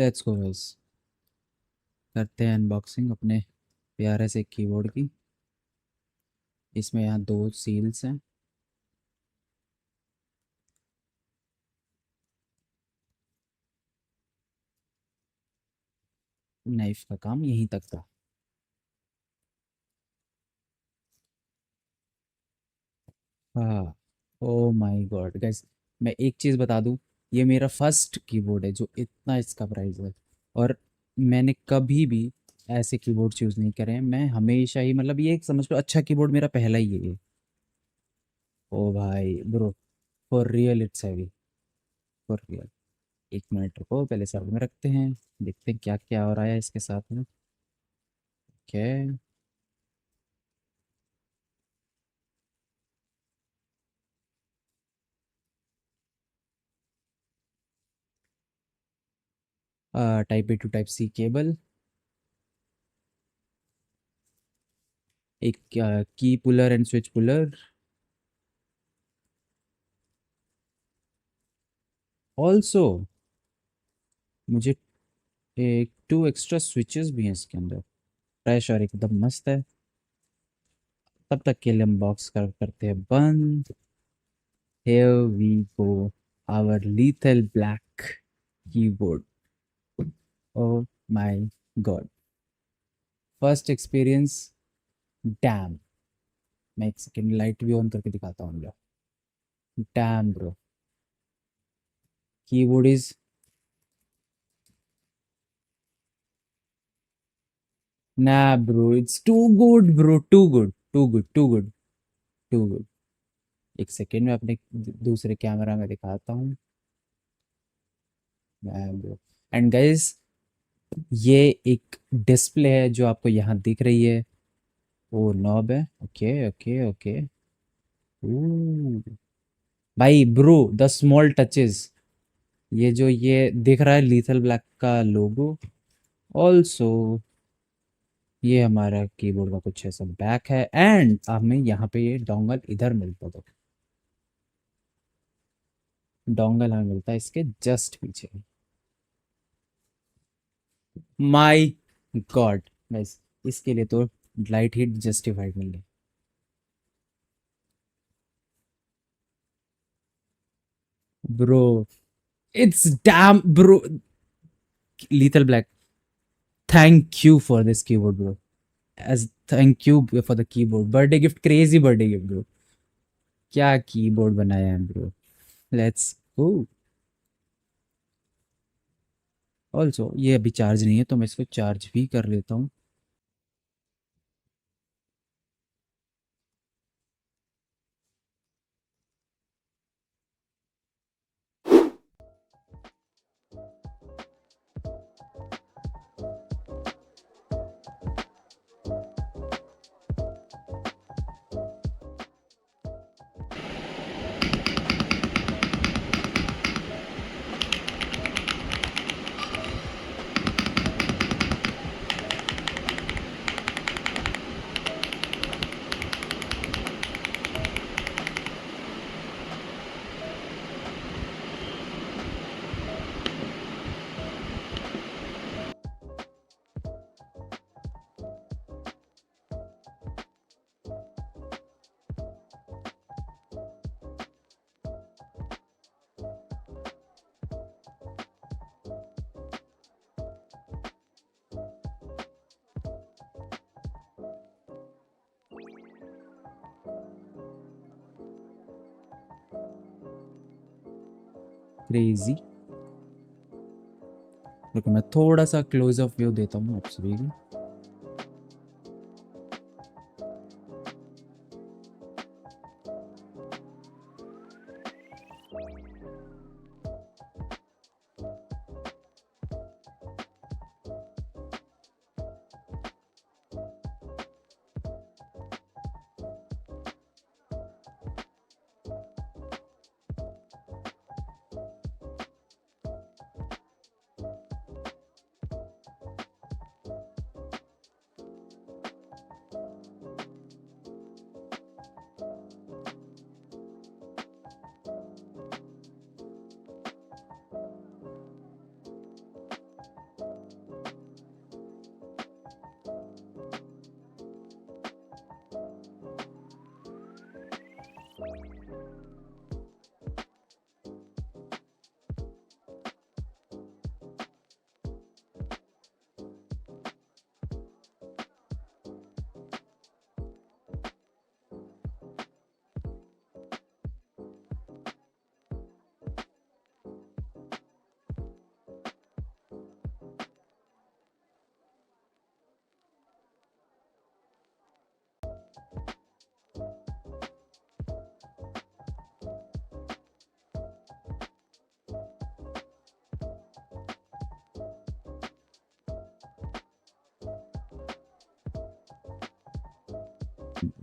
Let's go guys, करते हैं unboxing अपने प्यारे से कीबोर्ड की। इसमें यहाँ दो सील्स हैं। नाइफ का काम यहीं तक था। हाँ। ओ माय गॉड गाइस, मैं एक चीज़ बता दूं, ये मेरा फर्स्ट कीबोर्ड है जो इतना इसका प्राइस है। और मैंने कभी भी ऐसे कीबोर्ड चूज़ नहीं करे हैं। मैं हमेशा ही, मतलब ये एक समझ लो अच्छा कीबोर्ड मेरा पहला ही है ये। ओ भाई bro, for real it's heavy, for real. एक मिनट रुको, पहले साइड में रखते हैं। देखते हैं क्या क्या हो रहा है इसके साथ में। Okay. Type B to type C cable, एक key puller and switch puller. Also मुझे एक टू एक्स्ट्रा स्विचेस भी हैं इसके अंदर। फ्रेश और एकदम मस्त है। तब तक के लिए हम बॉक्स करते हैं बंद। Here we go, our lethal black keyboard. Oh my god, first experience, damn. मैं एक सेकेंड लाइट भी ऑन करके दिखाता हूँ। डैम ब्रो, कीबोर्ड इज, ना bro, it's too good bro, too good, too good, too good, too good. एक second में अपने दूसरे कैमरा में दिखाता हूँ। ब्रो, एंड गाइस, ये एक डिस्प्ले है जो आपको यहाँ दिख रही है। वो नॉब है। Okay okay okay. भाई ब्रो, द स्मॉल टचेस। ये जो ये दिख रहा है लीथल ब्लैक का लोगो। ऑल्सो ये हमारा कीबोर्ड का कुछ ऐसा बैक है, एंड हमें यहाँ पे ये डोंगल इधर मिलता था। डोंगल हमें मिलता है इसके जस्ट पीछे। माय गॉड गाइस, इसके लिए तो लाइट हीट जस्टिफाइड नहीं है bro. It's damn bro, lethal black, thank you for this keyboard bro. As thank you for the keyboard, birthday gift, crazy birthday gift bro. क्या keyboard बनाया है bro. Let's go. Also ये अभी charge नहीं है तो मैं इसको चार्ज भी कर लेता हूँ। क्रेजी। रुको मैं थोड़ा सा क्लोज अप व्यू देता हूँ आप सभी को।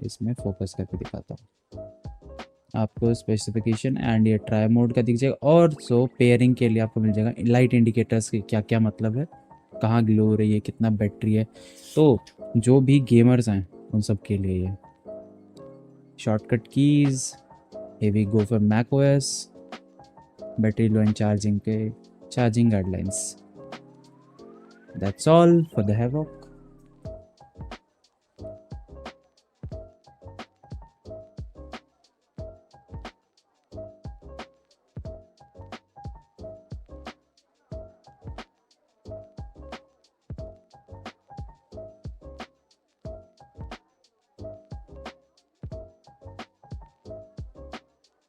इसमें फोकस करके दिखाता हूँ आपको स्पेसिफिकेशन एंड ये ट्राई मोड का दिख जाएगा। और सो पेयरिंग के लिए आपको मिल जाएगा लाइट इंडिकेटर्स के क्या क्या मतलब है, कहाँ ग्लो हो रही है, कितना बैटरी है। तो जो भी गेमर्स हैं उन सब के लिए ये shortcut keys, here we go for Mac OS, battery low and charging के charging guidelines. That's all for the Havoc.